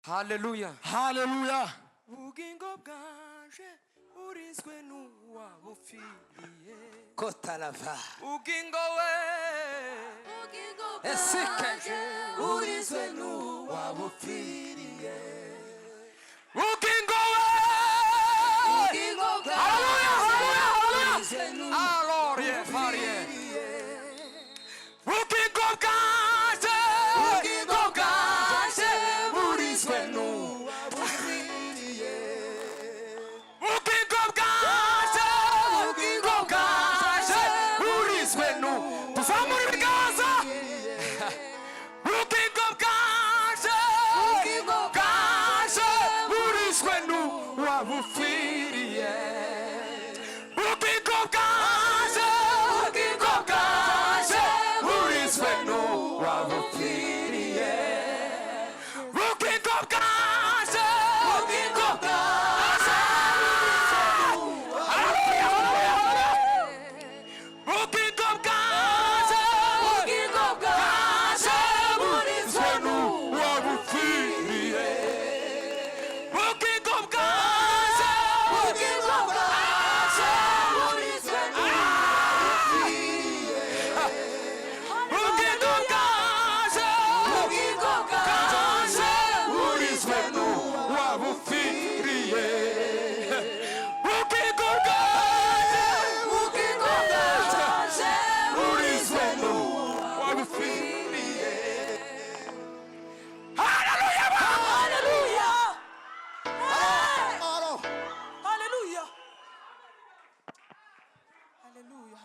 Haleluya. Haleluya. Ubugingo bwanje burinzwe n'uwabupfiriye. Kotalava. Ubugingo we. Esike. Burinzwe n'uwabupfiriye. Ubugingo we. Ubugingo bwanje burinzwe n'uwabupfiriye. Ubugingo bwanje. Ubugingo bwanje burinzwe n'uwabupfiriye. Ubugingo bwanje. Ubugingo bwanje burinzwe n'uwabupfiriye. Tuzamura ibiganza. Ubugingo bwanje. Ubugingo bwanje burinzwe n'uwabupfiriye. Ubugingo bwanje. Ubugingo bwanje burinzwe n'uwabupfiriye. Ubugingo bwanje. Ubugingo bwanje. Ubugingo bwanje. Ubugingo bwanje burinzwe n'uwabupfiriye. Ubugingo bwanje. Ubugingo bwanje burinzwe n'uwabupfiriye. Ubugingo bwanje. Ubugingo bwanje burinzwe n'uwabupfiriye. Ubugingo bwanje. Ubugingo bwanje burinzwe n'uwabupfiriye. Haleluya. Haleluya. Haleluya. Haleluya. Haleluya.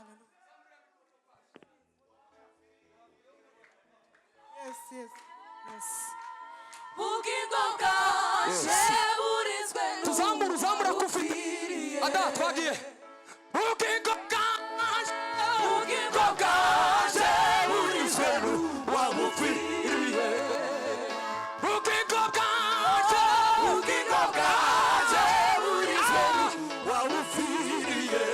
Yes, yes. Yes. Ubugingo bwanje burinzwe Tuzamura kufi. Ada twagiye. Ubugingo bwanje. Ubugingo bwanje burinzwe n'uwabupfiriye. Ubugingo bwanje. Ubugingo bwanje burinzwe n'uwabupfiriye.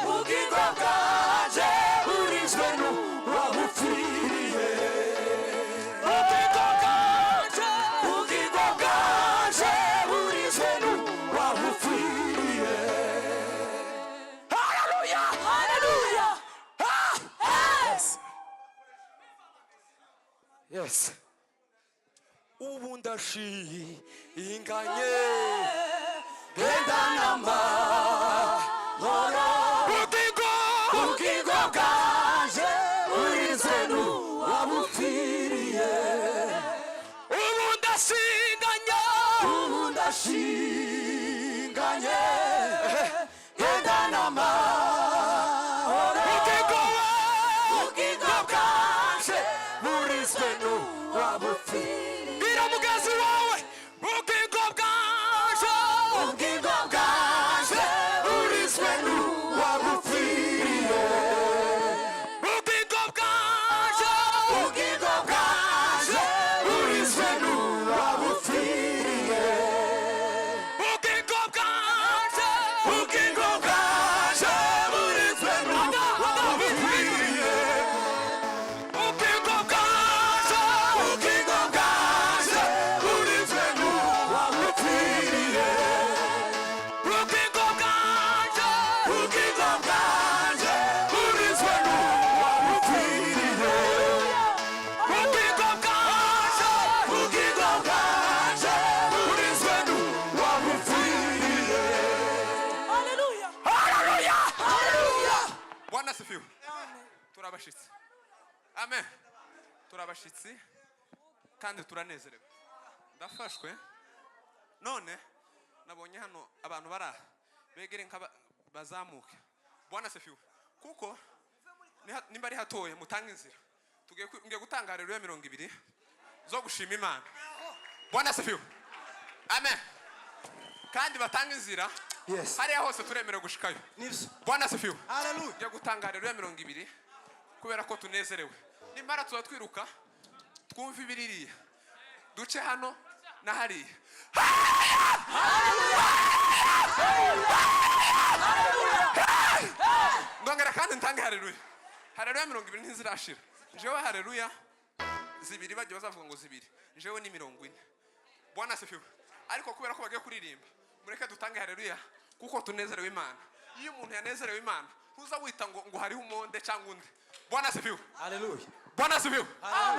Ubugingo bwanje burinzwe n'uwabupfiriye. Ubugingo bwanje. Ubugingo bwanje burinzwe n'uwabupfiriye. Haleluya. Haleluya. Yes. Ubu ndashinganye Gendana mahoro. Ubugingo bwanje burinzwe n'uwabupfiriye. ubu ndashinganye. Ubu ndashinganye gendana mahoro. Ubugingo bwanje burinzwe n'uwabupfiriye. Bwira mugenzi wawe. Ubugingo bwanje. Ubugingo bwanje burinzwe n'uwabupfiriye. Ubugingo bwanje. Ubugingo bwanje burinzwe n'uwabupfiriye. Ubugingo bwanje. Ubugingo bwanje burinzwe n'uwabupfiriye. Ubugingo bwanje. Ubugingo bwanje burinzwe n'uwabupfiriye. Ubugingo bwanje. Ubugingo bwanje burinzwe n'uwabupfiriye. Ubugingo bwanje. Ubugingo bwanje burinzwe n'uwabupfiriye. Haleluya. Haleluya. Haleluya. Bwana asifiwe. Turabashitsi. Amen. Turabashitsi kandi turanezerewe. Ndafashwe. None nabonye hano abantu bara begere bazamuke. Bwana asifiwe. Kuko nimba ari hatoye mutanga inzira. Ngiye gutanga haleluya 20 zo gushima Imana. Bwana asifiwe. Amen. Kandi batanga inzira. Yes. Hariya hose turemerewe gushikayo. Nivyo. Bwana asifiwe. Haleluya. Ngiye gutanga haleluya 20 kubera ko tunezerewe. Nimara tuza twiruka twumva ibiririya. Duce hano na hariya. Ndongera kandi ntange haleluya. Haleluya 20 ntizirashira. Jewe haleluya zibiri bagiye bazavuga ngo zibiri jewe ni 40. Bwana asifiwe. Ariko kubera ko bagiye kuririmba mureke dutange haleluya kuko tunezerewe Imana. Iyo umuntu yanezerewe Imana uza wita ngo hariho umonde cyangwa undi. Bwana asifiwe. Haleluya. Bwana asifiwe.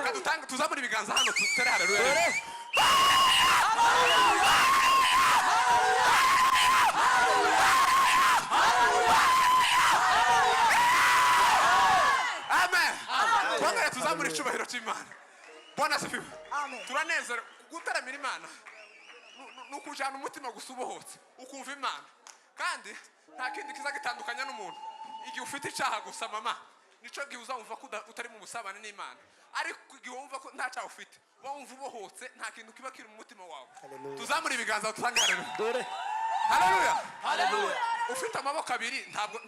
Kadutange tuzamura ibiganza hano tutere haleluya. Amen. Bwana tuzamura icyubahiro cy'Imana. Bwana asifiwe. Turanezera gutaramira Imana. Nukujana umutima gusubohotse ukumva Imana. Kandi nta kindi kiza gitandukanya n'umuntu. Igihe ufite icyaha gusa mama nico gihe uzumva ko utari mu busabane n'Imana. Ariko igihe wumva ko nta cyaha ufite wumva ubohotse nta kintu kiba kiri mu mutima wawe. Tuzamura ibiganza tutange haleluya. Haleluya. Haleluya. Ufite amaboko abiri ntabwo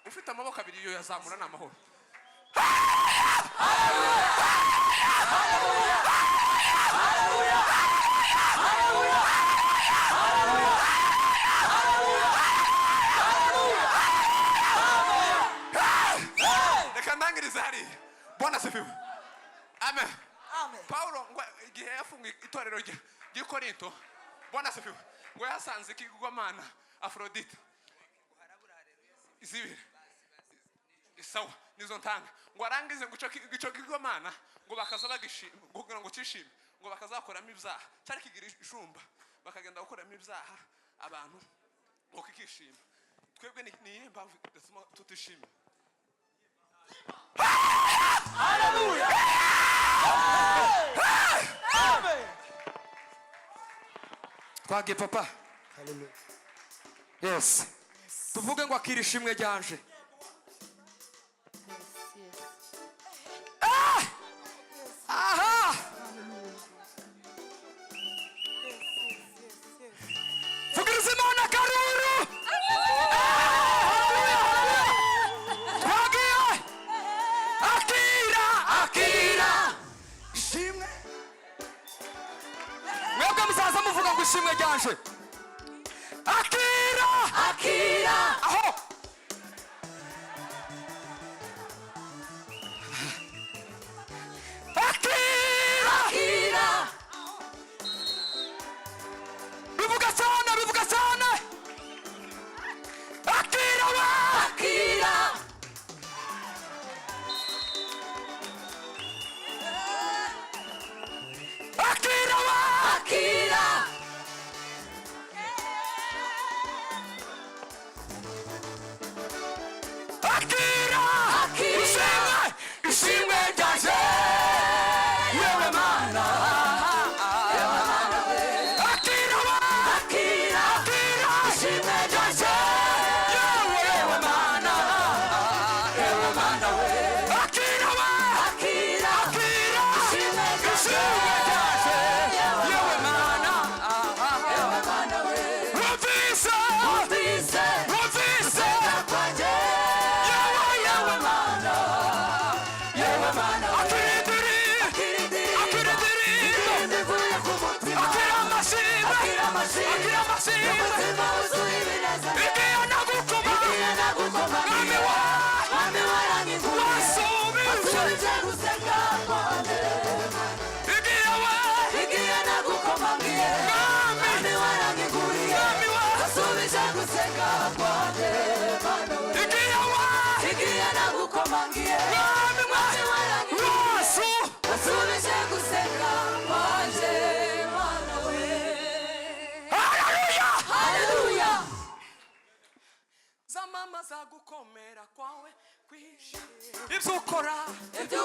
ufite amaboko abiri yo yazamura n'amahoro. Haleluya. Haleluya. Haleluya. Haleluya. Bwana asifiwe. Amen. Amen. Paulo ngo igihe yafunga itorero rye Korinto, Bwana asifiwe, ngo yasanze ikigwamana Aphrodite. Izibiri. Isawa nizo ntanga. Ngo arangize ngo ico kigwamana ngo bakaza bagishima kugira ngo cishime ngo bakazakoramo ibyaha. Cyari kigira ijumba bakagenda gukoramo ibyaha abantu ngo kikishima. Twebwe ni impamvu tutishime. Hallelujah. Amen. Twage papa. Hallelujah. Yes. Tuvuge ngo akira ishimwe ryanje. Aha. Fugiriza Imana karuru. Muvuga ngo ishimwe ryanje. Akira. Akira. Aho. Akira. Akira. Bivuga cyane. Akira wa. Akira. Akira wa. Akira. Akira. Akira. Ishimwe ryanje. Yewe Mana. Akira wa. Akira. Ishimwe ryanje. Yewe Mana. Yewe Mana we. Akira wa. Akira. Ishimwe ryanje. Yewe Mana. Yewe Mana we. Wumvise. Gusenga kwanje. Yewe Mana. Yewe Mana we. Akirindiri. Ndivuye ku mutima. Akira amashimwe. Umutima wuzuye ibineza. Igihe nagukoma. Mwami wa. Mwami waranyiguye. Wasubije. Wasubije gusenga kwanjye. Igihe nagukomangiye. Mwami waranyiguye. Wasubije gusenga kwanjye. Igihe nagukomangiye. Mwami waranyiguye. Wasubije gusenga kwanjye. Mana we. Haleluya. Zamama zagukomera kwawe kwishimye. Ibyo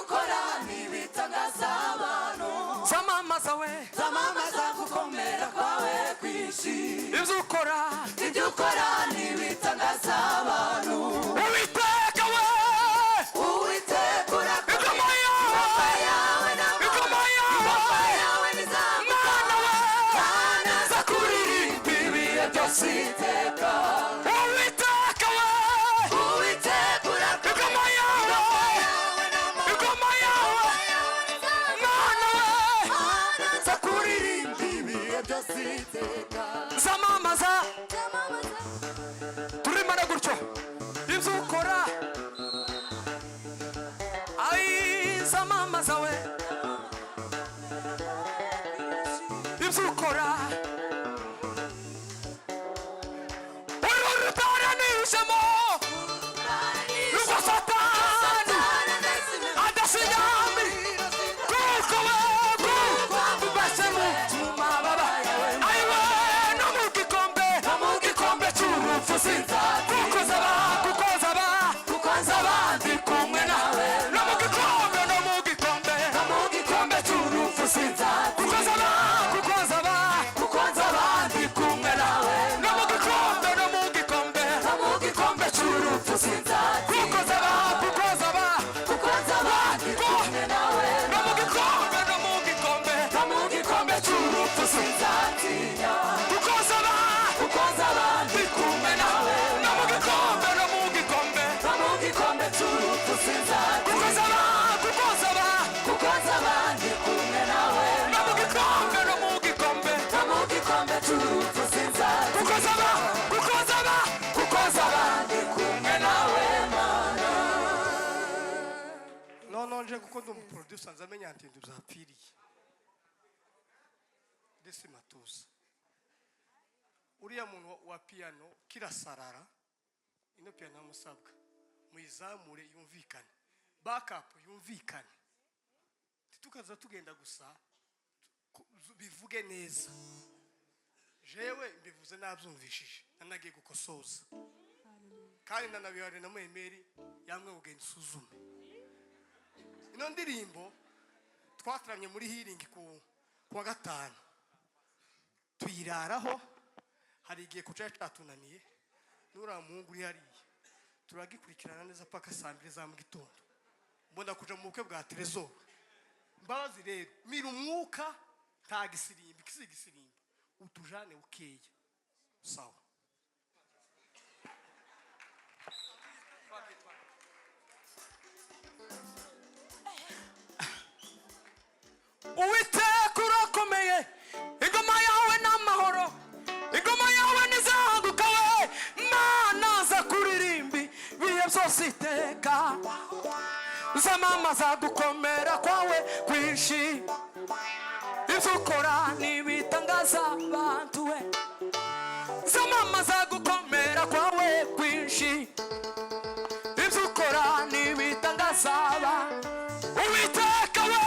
ukora ntibitangaza abantu. zamamaza we. Zamamaza gukomera kwawe kwinshi. Ibyo ukora ntibitangaza abantu. Uwiteka we. Uwiteka urakomeye. Ingoma yawe nizamukana. Mana za kuririmba ibihe byose iteka. Uwiteka we. Uwiteka urakomeye. Ingoma yawe Mana we. za kuririmba ibihe byose iteka. Zamamaza turimana gutyo. Ibyo ukora zamamaza we. ibyo ukora uru rutare nijemo nubwo satani adasinyami kuko wewe ubashe mu mababa ayiwe no mu gikombe cy'urupfu sinzati kuko zaba ndi kumwe nawe no mu gikombe cy'urupfu sinzati kuko zaba ndi kumwe nawe no mu gikombe cy'urupfu sinzati kuko zaba ndi kumwe nawe no mu gikombe cy'urupfu sinzati kuko zaba ndi kumwe nawe no mu gikombe cy'urupfu sinzati kuko zaba ndi kumwe nawe no mu gikombe cy'urupfu sinzati kuko zaba ndi kumwe nawe mana. Noneho nje kuko ndi umuproducer nzamenya nti nduzapfiriye desi matuza uriya muntu wa piano kirasarara ino piano musabwa muyizamure yumvikane backup yumvikane tukaza tugenda gusa bivuge neza jewe mbivuze nabyumvishije nanagiye gukosoza kandi nanabihare na mwemeri yamwe ugenda usuzume ino ndirimbo twataramye muri healing kuwa gatanu tuyiraraho hari igihe kuca cyatunaniye nura muhungu uri hariya turagikurikirana neza paka saa 2 za mu gitondo mbona kuja mu bukwe bwa Trezor mbabazi rero mira umwuka nta gisirimbi kisigisimba utujane ukeya sawa Uwiteka urakomeye ingoma yawe n'amahoro ingoma yawe nizahaguka we mana za kuririmbi bihe byose iteka zamamaza gukomera kwawe kwinshi ibyo ukora n'ibitangaza abantu we zamamaza gukomera kwawe kwinshi ibyo ukora n'ibitangaza abantu Uwiteka we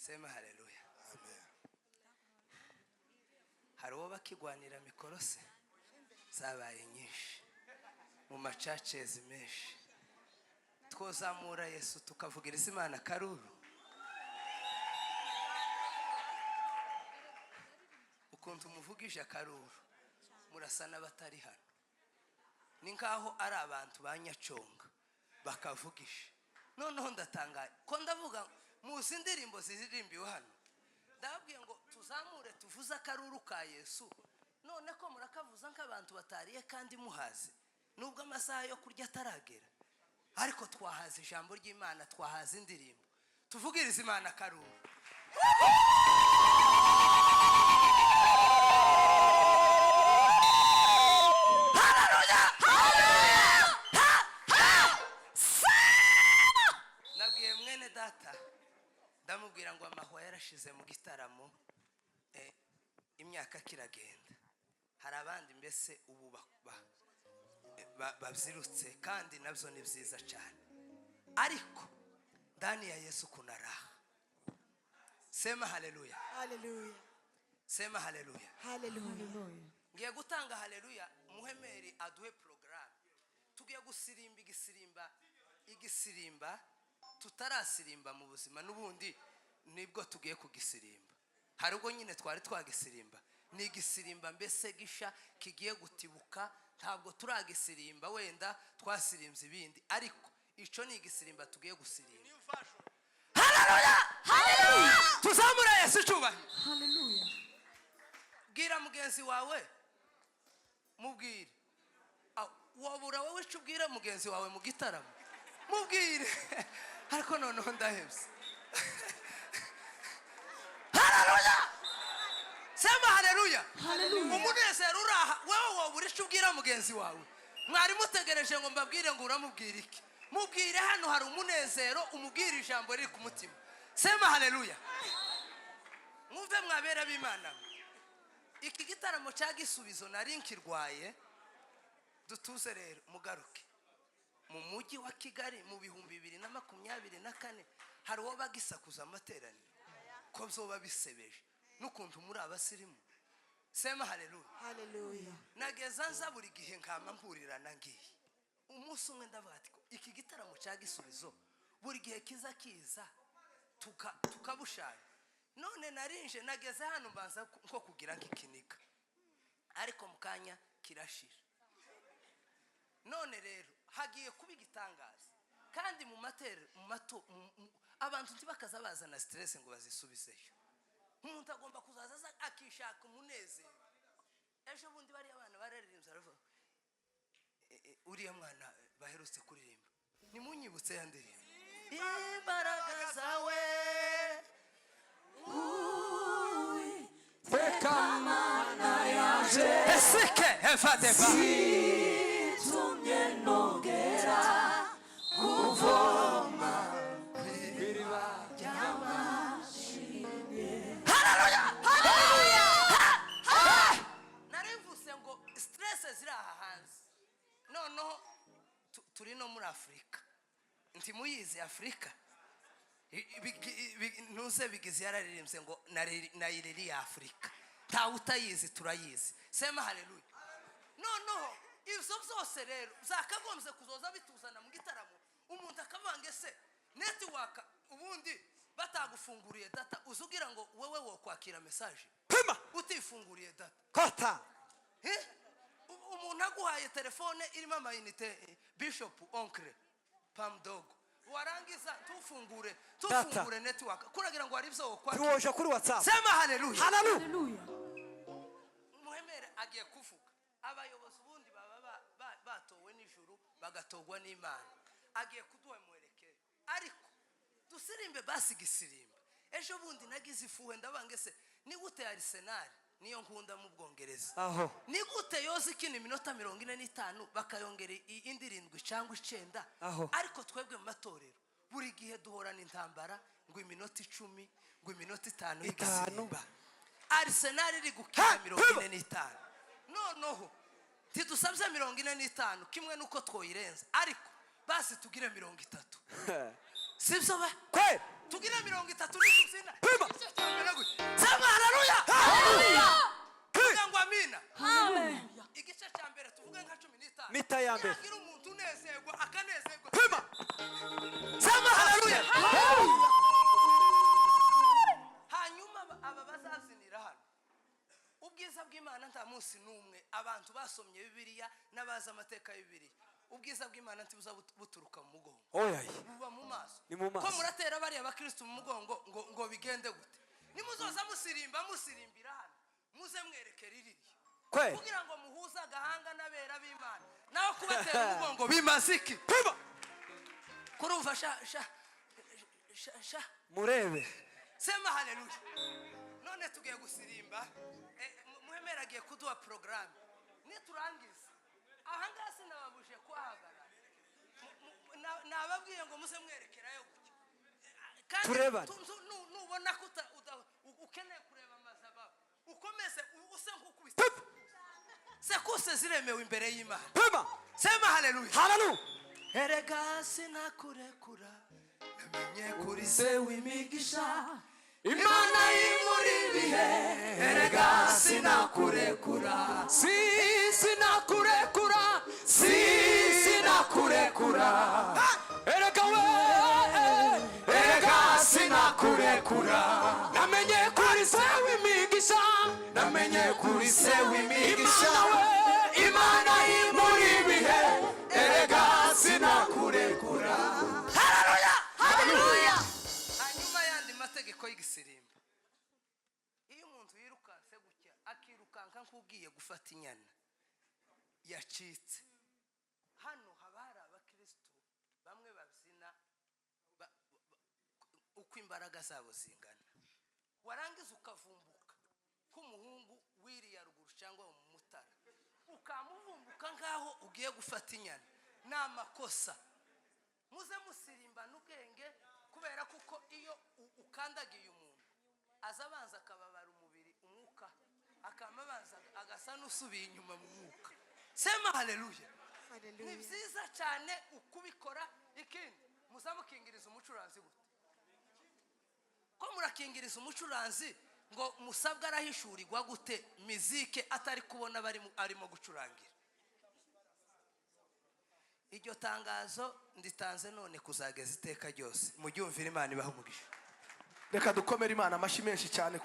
Sema haleluya. Hari uwo bakigwanira mikoro se zabaye nyinshi mu macacezi menshi. Twozamura Yesu tukavugiriza Imana karuru. Ukuntu muvugije karuru murasa n'abatari hano. Ni nkaho ari abantu banyaconga bakavugisha. Noneho ndatangaye ko ndavuga muzi indirimbo ziririmbiwe hano. Ndababwiye ngo tuzamure tuvuza karuru ka Yesu. None ko murakavuza nk'abantu batariye kandi muhaze. Nubwo amasaha yo kurya ataragera. Ariko twahaza ijambo ry'Imana, twahaza indirimbo. Tuvugiriza Imana karuru. Nabwiye mwene data ndamubwira ngo amahwa yarashize mu gitaramo imyaka kiragenda. Hari abandi mbese ubu babyirutse kandi nabyo ni byiza cyane, ariko ndani ya Yesu kunaraha. Sema haleluya. Haleluya. Sema haleluya. Haleluya. Ngiye gutanga haleluya. Muhemeri aduhe program. Tugiye gusirimba igisirimba tutarasirimba mu buzima n'ubundi nibwo tugiye kugisirimba. Hari ubwo nyine twari twagisirimba. Ni igisirimba mbese gisha kigiye gutibuka. Ntabwo turagisirimba, wenda twasirimbye ibindi, ariko ico ni igisirimba tugiye gusirimba. Haleluya. Haleluya. Tuzamura Yesu cyubahiro. Haleluya. Bwira mugenzi wawe, mubwire. Wabura wowe cyubwira mugenzi wawe mu gitaramo. Mubwire. Ariko noneho ndahebye. Haleluya. Sema haleluya. Haleluya. Umunezero uraha wewe wabura cyubwira mugenzi wawe. Mwari mutegereje ngo mbabwire ngo uramubwira iki? Mubwire hano hari umunezero, umubwire ijambo riri ku mutima. Sema haleluya. Mwumve mwabera b'Imana. Iki gitaramo cya gisubizo nari nkirwaye. Dutuze rero mugaruke mu mujyi wa Kigali mu 2024 hari uwo bagisakuza amateraniro ko byoba bisebeje n'ukuntu muri abasirimu. Sema haleluya. Haleluya. Nageza nza buri gihe nkama mpurira nangiye. Umunsi umwe ndavuga ati iki gitaramo cya gisubizo buri gihe kiza tukabushaya. None narinje nageze hano mbanza nko kugira nk'ikinika, ariko mukanya kirashira. None rero hagiye kuba igitangaza kandi mu mato abantu ntibakaza bazana stress ngo bazisubizeyo. Umuntu agomba kuzaza akishaka umunezero. Ejo bundi bari abana bararirimbye aravuga uriya mwana baherutse kuririmba nimunyibutse ya ndirimbo imbaraga zawe Tekamana yaje esike efadeva tumye nogera kuvoma kwiriba ry'amashimwe. haleluya haleluya. Narimvuse ngo stress ziri aha hanze. Noneho turi no muri Afrika. Nti muyizi Afrika nuze bigize yararirimbye ngo nayiriri ya Afrika. Nta utayizi turayizi. Sema haleluya. Noneho ivyo byose rero zakagombye kuzoza bituzana mu gitaramo. Umuntu akavange se network ubundi batagufunguriye data uzugira ngo wewe wo kwakira message Pima utifunguriye data kota. Umuntu aguhaye telefone irimo amayinite Bishop Oncle Pam Dog warangiza tufungure network kuragira ngo ari byo wo kwakira. Tuwoje kuri WhatsApp. Sema haleluya. Haleluya. Muhemere agiye kuvuga. Abayobozi bundi baba batowe n'ijuru bagatogwa n'Imana. Agiye kuduha mwerekere. Ariko dusirimbe basi gisirimba. Ejo bundi nagize ifuhe ndabange se ni gute Arsenal niyo nkunda mu Bwongereza. Aho. Ni gute yoza ikini minota 45 bakayongera indi 7 cyangwa 9. Aho. Ariko twebwe mu matorero buri gihe duhorana intambara ngo iminota 10 ngo iminota 5 y'igisirimba. Arsenal iri gukina 45. Noneho tidusabye 45 kimwe nuko twoyirenza, ariko basi tugire 30. Sibyo ba? Kwe. Tugire 30 n'ikuzina. amanota ya mbere. yagira umuntu unezerwa akanezerwa. Pima. Sema haleluya. Hanyuma aba bazazinira hano. Ubwiza bw'Imana nta munsi numwe abantu basomye Bibiliya n'abaza amateka ya Bibiliya. Ubwiza bw'Imana ntibuza buturuka mu mugongo. Oya. Buba mu maso. Ni mu maso. Ko muratera bari abakristo mu mugongo ngo bigende gute? Nimuzoza musirimbira hano. Muze mwerekera iriri. Kwe. Kugira ngo muhuze agahanga n'abera b'Imana. Naho kubatera umugongo bimaziki. Pima. Kurumva sha Murebe. Sema haleluya. None tugiye gusirimba. Muhemera agiye kuduha program. Niturangiza. Aha ngasi nababuje kwahagara. Nababwiye ngo muze mwerekerayo gutya. Turebana. Nubona ko ukeneye kureba amazaba. Ukomeze use nk'ukubise. Sekuse ziremewe imbere y'Imana. Pima. Sema haleluya. Haleluya. Erega sinakurekura. Namenye kuri se w'imigisha. Imana y'imuri bihe erega sinakurekura Sinakurekura. sinakurekura Erega we. erega sinakurekura Namenye kuri se w'imigisha. namenye kuri se w'imigisha Imana we. Imana y'imuri bihe erega sinakurekura haleluya haleluya. Hanyuma yandi mategeko y'igisirimba. Iyo umuntu yirukanse gutya akirukanka nk'ugiye gufata inyana yacitse. Hano haba hari abakristo bamwe babyina uko imbaraga zabo zingana. Warangiza ukavumbuka k'umuhungu wiriya ruguru cyangwa mu mutara. Ukamuvumbuka ngaho ugiye gufata inyana. Ni amakosa. Muze musirimbana ubwenge kubera kuko iyo ukandagiye umuntu azabanza akababara umubiri umwuka akamabanza agasa n'usubiye inyuma mu mwuka. Sema haleluya. Ni byiza cyane ukubikora. Ikindi muzamukingiriza umucuranzi gute? Ko murakingiriza umucuranzi ngo musabwa arahishurirwa gute mizike atari kubona arimo gucurangira? Iryo tangazo nditanze none kuzageza iteka ryose. Mubyumvire Imana ibaha umugisha. Reka dukomere Imana amashyi menshi cyane.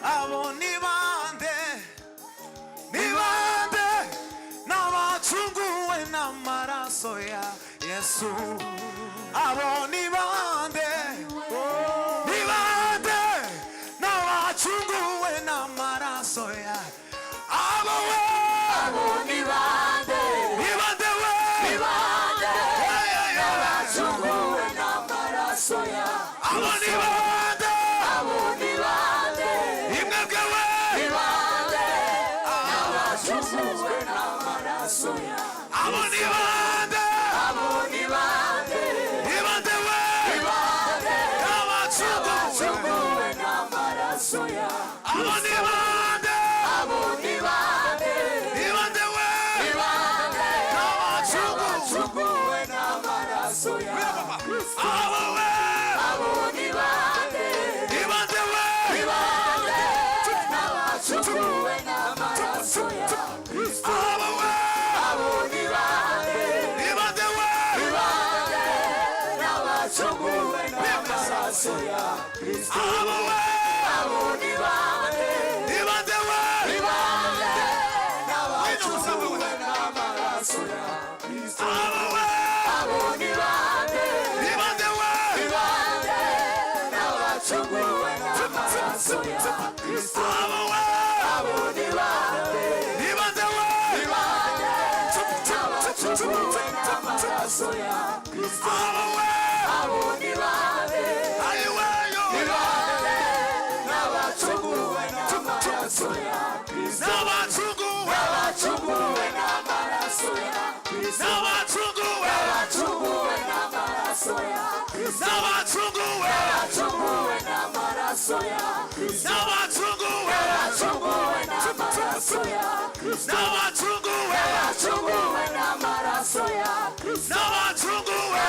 Abo ni bande n'abacunguwe n'amaraso ya Yesu. Abo ni bande n'abacunguwe n'amaraso ya abo we. Abo ni bande n'abacunguwe n'amaraso ya abo ni bande imwebwe we n'abacunguwe n'amaraso ya abo ni bande ibande we n'abacunguwe n'amaraso ya abo ni bande ibande we n'abacunguwe n'amaraso ya abo we ibande we n'abacunguwe n'amaraso ya abo we ibande we n'abacunguwe n'amaraso ya abo we ibande we n'abacunguwe n'amaraso ya abo we ibande we n'abacunguwe n'amaraso ya abo we ibande we n'abacunguwe n'amaraso ya abo we ayiweyo n'abacunguwe n'amaraso ya n'abacunguwe n'amaraso ya n'abacunguwe n'amaraso ya n'abacunguwe n'amaraso ya n'abacunguwe n'amaraso ya n'abacunguwe n'amaraso ya n'abacunguwe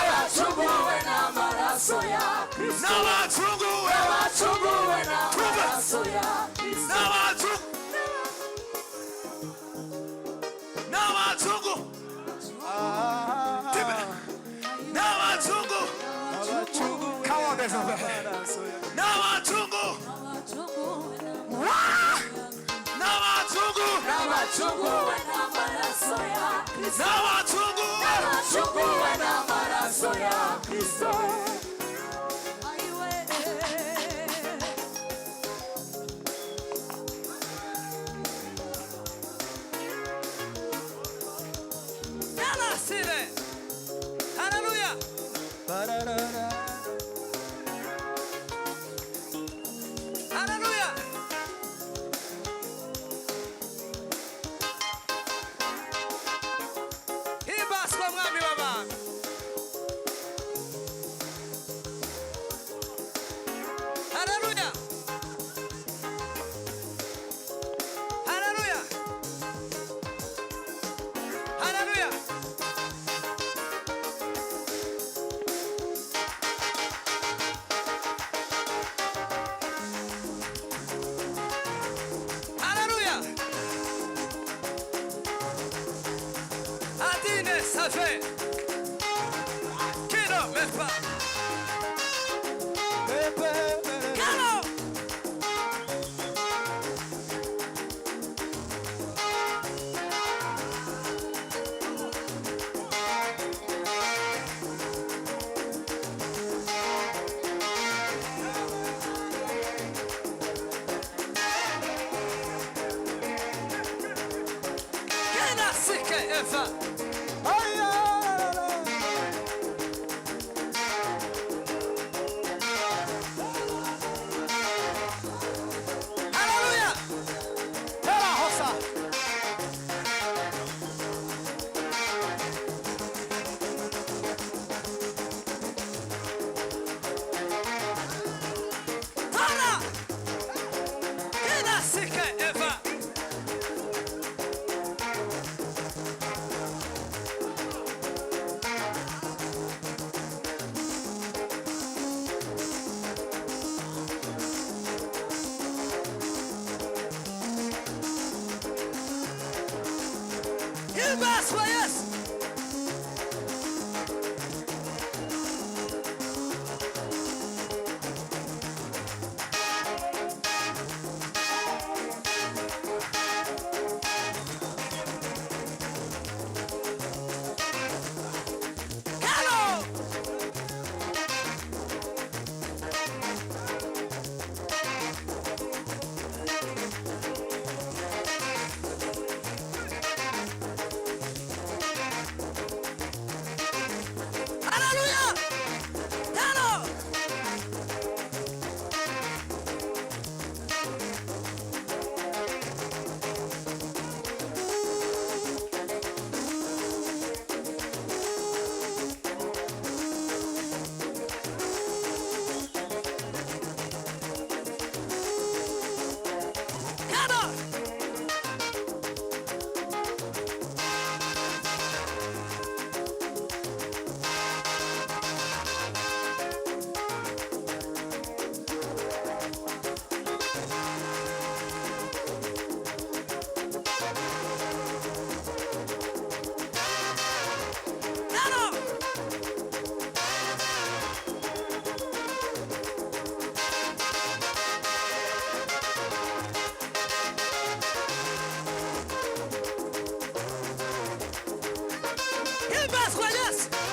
n'amaraso n'amaraso ya Kristo n'abacunguwe n'abacunguwe n'amaraso ya Kristo n'abacungu Come on, there's a n'abacungu n'abacunguwe n'amaraso ya Kristo n'abacunguwe n'amaraso ya Kristo Sire. Hallelujah. Hallelujah. Himbazwa mwami w'abantu. Hallelujah. Hallelujah. Hallelujah. Hallelujah. Adine, ça fait. Qui ne met pas. Gallo. Gena sike efa. Hallelujah. Tera rosa Tara. Gena sike efa. Himbazwa Yesu. Gallo. Hallelujah. Gallo. Gallo. Gallo. Himbazwa Yesu.